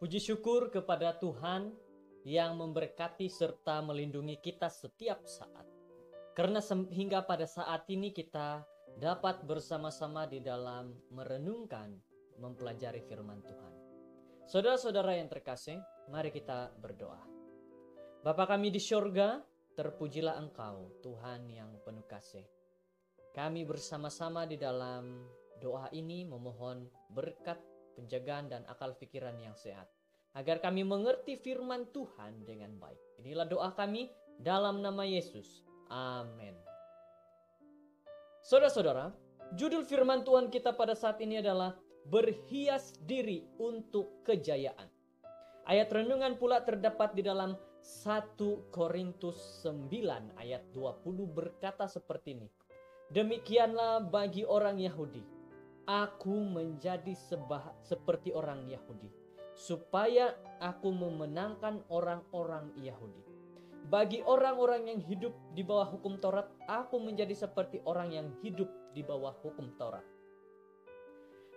Puji syukur kepada Tuhan yang memberkati serta melindungi kita setiap saat. Karena hingga pada saat ini kita dapat bersama-sama di dalam merenungkan, mempelajari firman Tuhan. Saudara-saudara yang terkasih, mari kita berdoa. Bapa kami di syurga, terpujilah Engkau, Tuhan yang penuh kasih. Kami bersama-sama di dalam doa ini memohon berkat, penjagaan dan akal pikiran yang sehat, agar kami mengerti firman Tuhan dengan baik. Inilah doa kami dalam nama Yesus. Amin. Saudara-saudara, judul firman Tuhan kita pada saat ini adalah berhias diri untuk kejayaan. Ayat renungan pula terdapat di dalam 1 Korintus 9 ayat 20 berkata seperti ini. Demikianlah bagi orang Yahudi, aku menjadi seperti orang Yahudi, supaya aku memenangkan orang-orang Yahudi. Bagi orang-orang yang hidup di bawah hukum Taurat, aku menjadi seperti orang yang hidup di bawah hukum Taurat.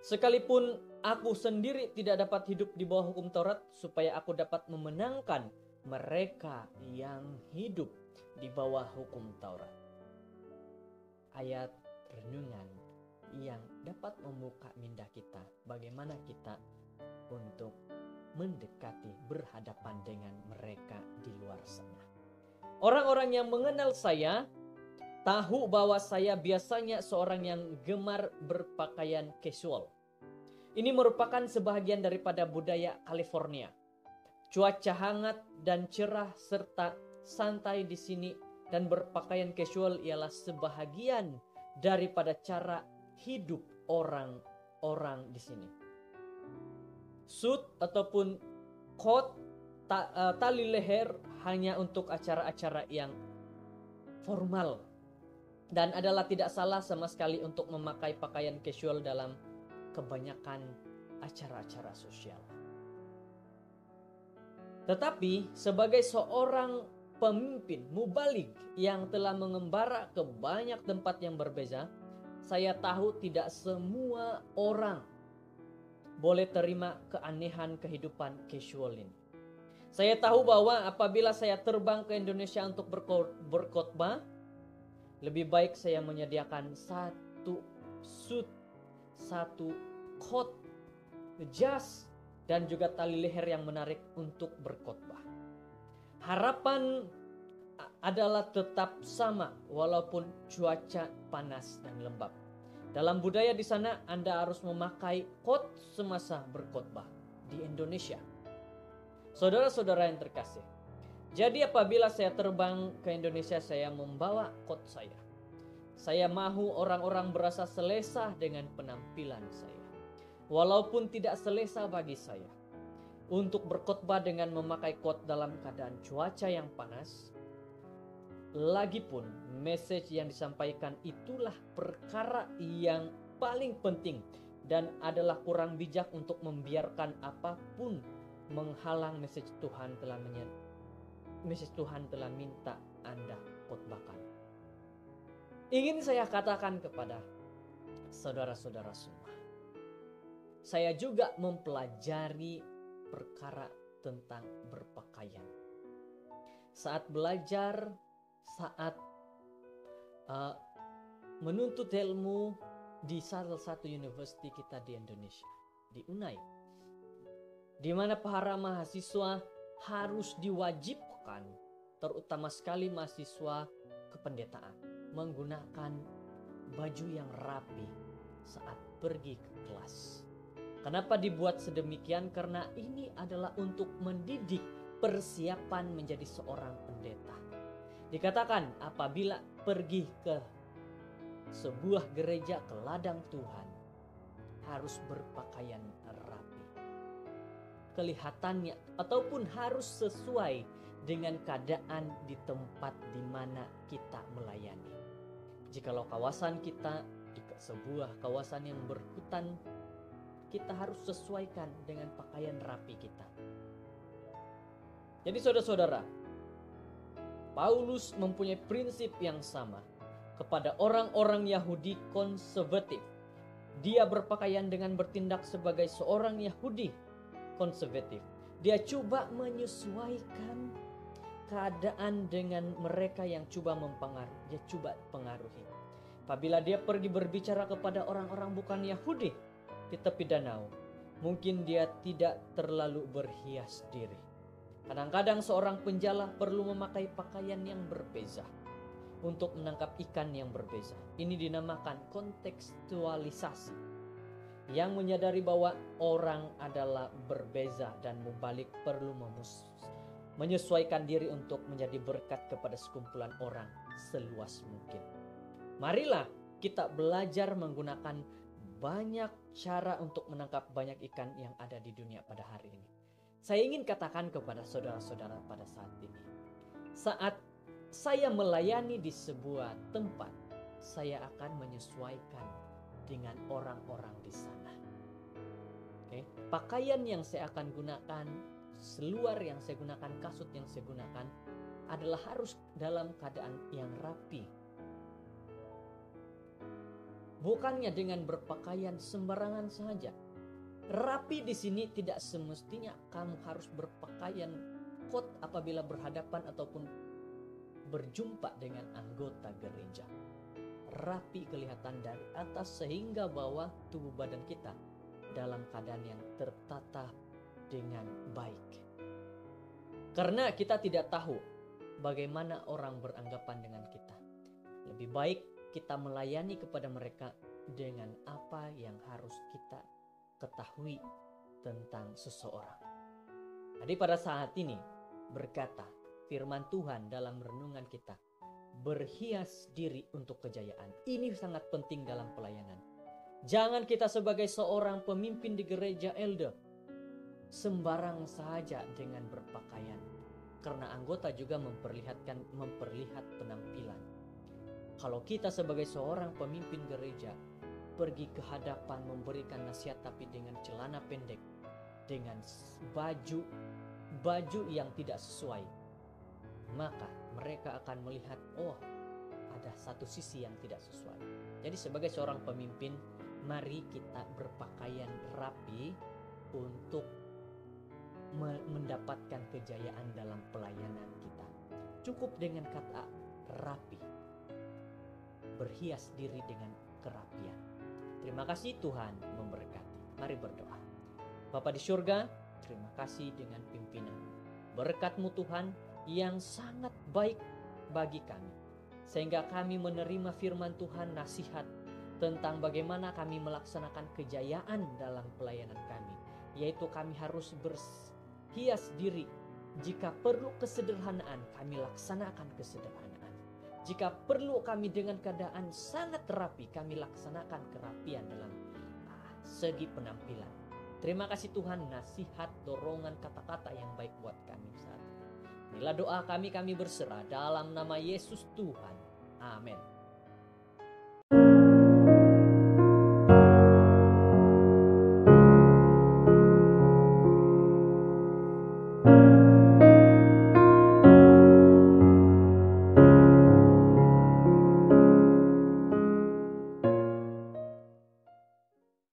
Sekalipun aku sendiri tidak dapat hidup di bawah hukum Taurat, supaya aku dapat memenangkan mereka yang hidup di bawah hukum Taurat. Ayat renungan yang dapat membuka minda kita bagaimana kita untuk mendekati, berhadapan dengan mereka di luar sana. Orang-orang yang mengenal saya tahu bahwa saya biasanya seorang yang gemar berpakaian casual. Ini merupakan sebahagian daripada budaya California. Cuaca hangat dan cerah serta santai di sini, dan berpakaian casual ialah sebahagian daripada cara hidup orang-orang di sini. Suit ataupun coat, tali leher hanya untuk acara-acara yang formal, dan adalah tidak salah sama sekali untuk memakai pakaian casual dalam kebanyakan acara-acara sosial. Tetapi sebagai seorang pemimpin mubalig yang telah mengembara ke banyak tempat yang berbeza, saya tahu tidak semua orang boleh terima keanehan kehidupan casual ini. Saya tahu bahwa apabila saya terbang ke Indonesia untuk berkhotbah, lebih baik saya menyediakan satu suit, satu coat, jas, dan juga tali leher yang menarik untuk berkhotbah. Harapan adalah tetap sama walaupun cuaca panas dan lembab. Dalam budaya di sana Anda harus memakai coat semasa berkhotbah di Indonesia. Saudara-saudara yang terkasih, jadi apabila saya terbang ke Indonesia, saya membawa coat saya. Saya mahu orang-orang berasa selesa dengan penampilan saya, walaupun tidak selesa bagi saya untuk berkhotbah dengan memakai coat dalam keadaan cuaca yang panas. Lagipun message yang disampaikan itulah perkara yang paling penting, dan adalah kurang bijak untuk membiarkan apapun menghalang message Tuhan telah minta Anda khotbahkan. Ingin saya katakan kepada saudara-saudara semua, saya juga mempelajari perkara tentang berpakaian. Saat belajar, saat menuntut ilmu di salah satu university kita di Indonesia, di UNAI, di mana para mahasiswa harus diwajibkan, terutama sekali mahasiswa kependetaan, menggunakan baju yang rapi saat pergi ke kelas. Kenapa dibuat sedemikian? Karena ini adalah untuk mendidik persiapan menjadi seorang pendeta. Dikatakan apabila pergi ke sebuah gereja, ke ladang Tuhan, harus berpakaian rapi. Kelihatannya ataupun harus sesuai dengan keadaan di tempat di mana kita melayani. Jikalau kawasan kita di sebuah kawasan yang berhutan, kita harus sesuaikan dengan pakaian rapi kita. Jadi saudara-saudara, Paulus mempunyai prinsip yang sama kepada orang-orang Yahudi konservatif. Dia berpakaian dengan bertindak sebagai seorang Yahudi konservatif. Dia coba menyesuaikan keadaan dengan mereka yang coba mempengaruhi. Dia coba pengaruhi. Apabila dia pergi berbicara kepada orang-orang bukan Yahudi di tepi danau, mungkin dia tidak terlalu berhias diri. Kadang-kadang seorang penjala perlu memakai pakaian yang berbeza untuk menangkap ikan yang berbeza. Ini dinamakan kontekstualisasi, yang menyadari bahwa orang adalah berbeza dan mubalik perlu menyesuaikan diri untuk menjadi berkat kepada sekumpulan orang seluas mungkin. Marilah kita belajar menggunakan banyak cara untuk menangkap banyak ikan yang ada di dunia pada hari ini. Saya ingin katakan kepada saudara-saudara pada saat ini, saat saya melayani di sebuah tempat, saya akan menyesuaikan dengan orang-orang di sana. Oke, pakaian yang saya akan gunakan, seluar yang saya gunakan, kasut yang saya gunakan adalah harus dalam keadaan yang rapi. Bukannya dengan berpakaian sembarangan saja. Rapi di sini tidak semestinya kamu harus berpakaian kot apabila berhadapan ataupun berjumpa dengan anggota gereja. Rapi kelihatan dari atas sehingga bawah tubuh badan kita dalam keadaan yang tertata dengan baik. Karena kita tidak tahu bagaimana orang beranggapan dengan kita. Lebih baik kita melayani kepada mereka dengan apa yang harus kita ketahui tentang seseorang. Jadi pada saat ini berkata firman Tuhan dalam renungan kita, berhias diri untuk kejayaan. Ini sangat penting dalam pelayanan. Jangan kita sebagai seorang pemimpin di gereja elder sembarang saja dengan berpakaian. Karena anggota juga memperlihat penampilan. Kalau kita sebagai seorang pemimpin gereja pergi ke hadapan memberikan nasihat tapi dengan celana pendek, dengan baju yang tidak sesuai, maka mereka akan melihat, oh, ada satu sisi yang tidak sesuai. Jadi sebagai seorang pemimpin, mari kita berpakaian rapi untuk mendapatkan kejayaan dalam pelayanan kita. Cukup dengan kata rapi. Berhias diri dengan kerapian. Terima kasih, Tuhan memberkati. Mari berdoa. Bapa di surga, terima kasih dengan pimpinan berkat-Mu Tuhan yang sangat baik bagi kami. Sehingga kami menerima firman Tuhan, nasihat tentang bagaimana kami melaksanakan kejayaan dalam pelayanan kami. Yaitu kami harus berhias diri. Jika perlu kesederhanaan, kami laksanakan kesederhanaan. Jika perlu kami dengan keadaan sangat rapi, kami laksanakan kerapian dalam segi penampilan. Terima kasih Tuhan, nasihat, dorongan, kata-kata yang baik buat kami saat ini. Inilah doa kami berserah dalam nama Yesus Tuhan. Amin.